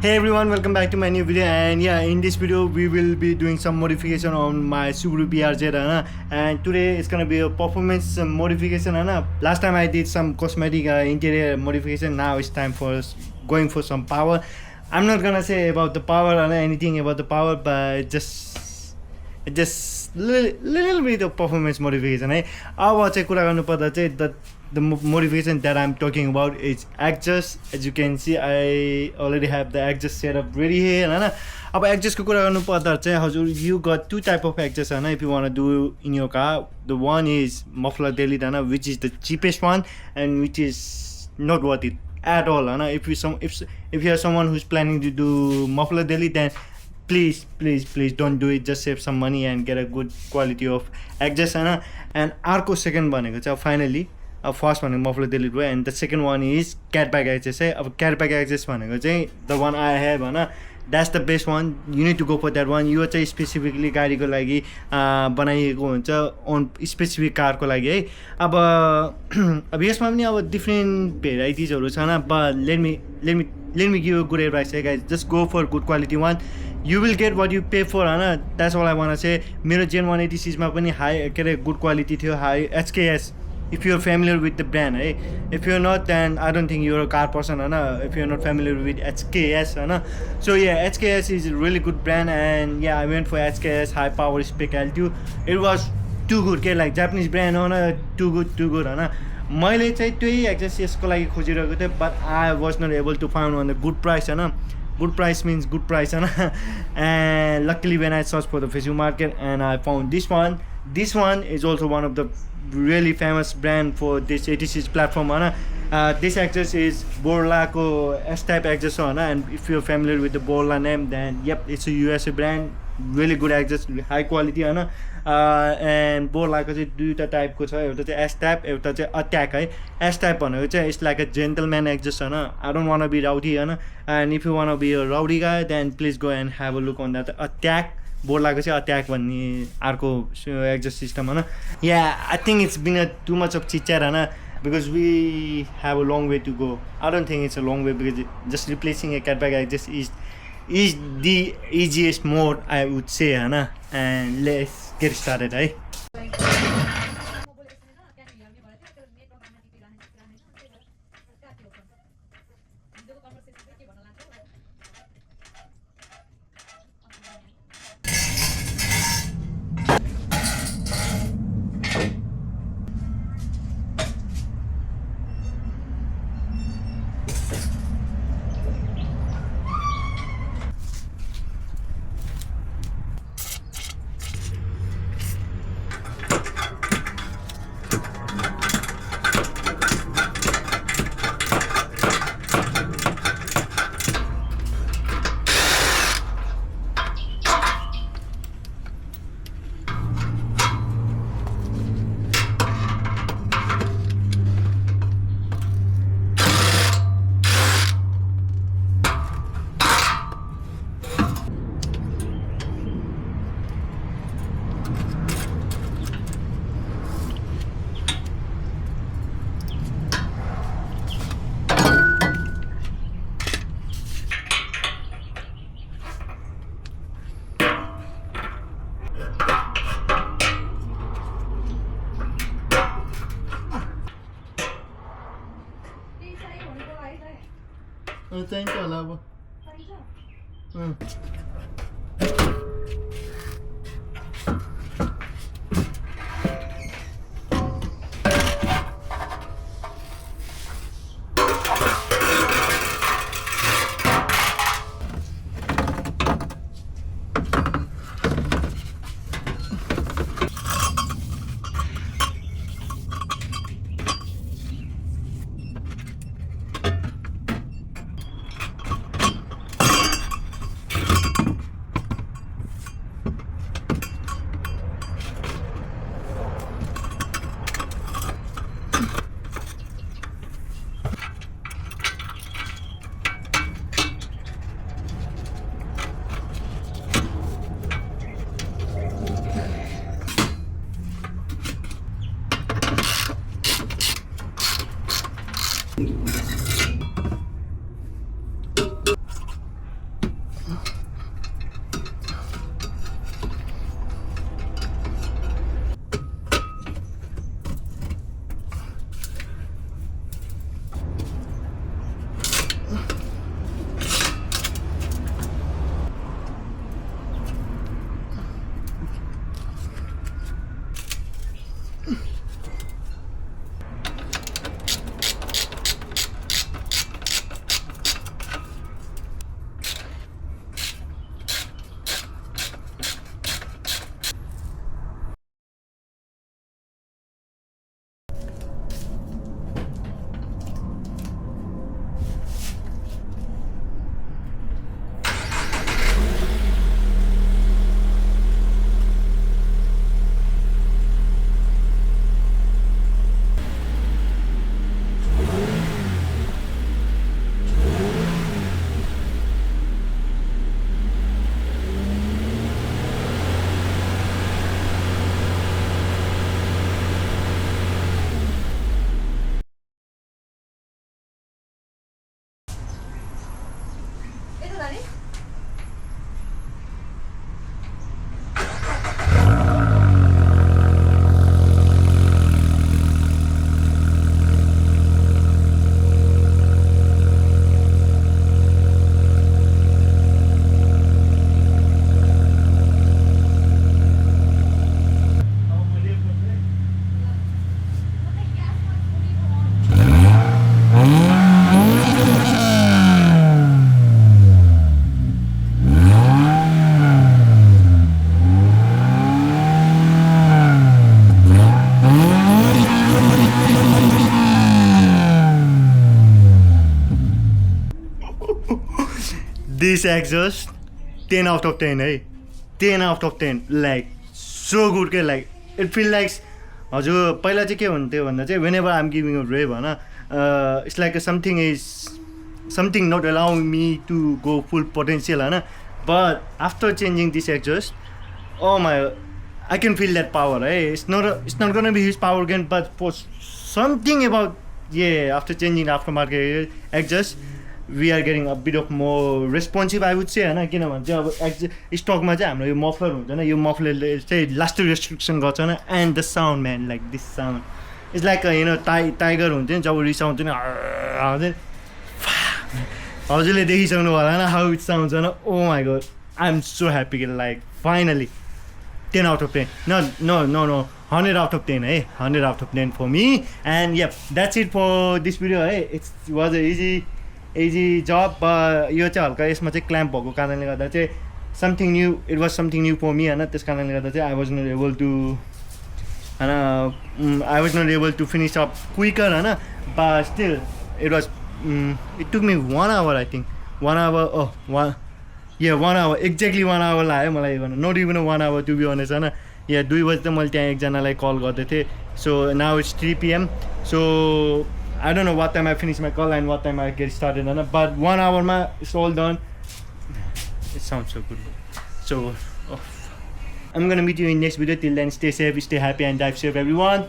Hey everyone, welcome back to my new video. And yeah, in this video we will be doing some modification on my Subaru BRZ and today it's gonna be a performance modification. Last time I did some cosmetic interior modification. Now it's time for going for some power. I'm not gonna say about the power or anything about the power, but just little bit of performance modification. अब चाहिँ कुरा गर्नुपर्दा चाहिँ the modification that I'm talking about is exhaust. As you can see, I already have the exhaust setup ready here. अब exhaust को कुरा गर्नुपर्दा चाहिँ हजुर, you got two type of exhaust if you want to do in your car. The one is muffler delete which is the cheapest one and which is not worth it at all. If you are someone who's planning to do muffler delete, then please don't do it. Just save some money and get a good quality of exhaust. And अर्को second भनेको चाहिँ finally first one muffler delete भयो, and the second one is cat back exhaust. अब cat back exhaust भनेको चाहिँ the one I have that's the best one. You need to go for that one. यो चाहिँ specifically गाडीको लागि बनाइएको हुन्छ, on specific कारको लागि है. अब यसमा पनि अब डिफ्रेन्ट भेराइटिजहरु छ but let me give you a good advice, guys. Just go for good quality one. You will get what you pay for. That's all I want to say. मेरो Gen 186 मा पनि high good quality थियो, high HKS. If you're familiar with the brand, if you're not, then I don't think you're a car person. If you're not familiar with HKS, so yeah, HKS is a really good brand, and yeah, I went for HKS high power spec altitude. It was too good, like Japanese brand, too good. मैले चाहिँ त्यही exhaust यसको लागि खोजिरहेको थिएँ, but I was not able to find on the good price. Good price means good price. And luckily when I searched for the Facebook market, and I found this one. This one is also one of the really famous brand for this 86 platform. This exhaust is Borla S-type exhaust, and if you're familiar with the Borla name, then yep, it's a USA brand. Really good exhaust, high quality. And Borla को चाहिँ दुईटा टाइपको छ, एउटा चाहिँ S type, एउटा चाहिँ attack है. S type भनेको चाहिँ it's like a gentleman exhaust. I don't want to be rowdy, and if you want to be a rowdy guy, then please go and have a look on that attack. Borla को चाहिँ attack भन्ने अर्को exhaust system. Yeah, I think it's been too much of chit chat because we have a long way to go. I don't think it's a long way, because just replacing a catback exhaust is the easiest mode, I would say. And let's get started. Thank you, love. This exhaust 10 out of 10 है 10 out of 10 like so good के like it feel like हजुर पहिला चाहिँ के हुन्थ्यो भन्दा चाहिँ whenever I'm giving a rev Hahn it's like something not allowing me to go full potential Hahn but after changing this exhaust oh my I can feel that power it's not gonna be huge power gain but for something about after changing the aftermarket exhaust we are getting a bit of more responsive I would say हैन किनभने चाहिँ अब स्टकमा चाहिँ हाम्रो यो muffler हुन्छ नि यो मफलरले चाहिँ lasting restriction गर्छ न and the sound man like this sound it's like you know tiger हुन्छ नि जब रिसाउँछ नि हजुरले देखिसक्नु होला न हाउ इट साउन्ड्स हैन oh my god I am so happy like finally 10 out of 10 no 100 out of 10 100 out of 10 for me and that's it for this video it was a easy job यो चाहिँ हल्का यसमा चाहिँ clamp भएको कारणले गर्दा चाहिँ it was something new for me हैन त्यस कारणले गर्दा चाहिँ I was not able to finish up quicker Hahn but still it took me 1 hour I think 1 hour 1 hour exactly 1 hour लाग्यो मलाई गर्न not even 1 hour to be honest हैन 2 बजे त मैले त्यहाँ एकजनालाई कल गर्दै थिएँ so now it's 3 PM so I don't know what time I finish my call and what time I get started but 1 hour ma it's all done. It sounds so good. So I'm gonna meet you in next video. Till then, stay safe, stay happy and drive safe everyone.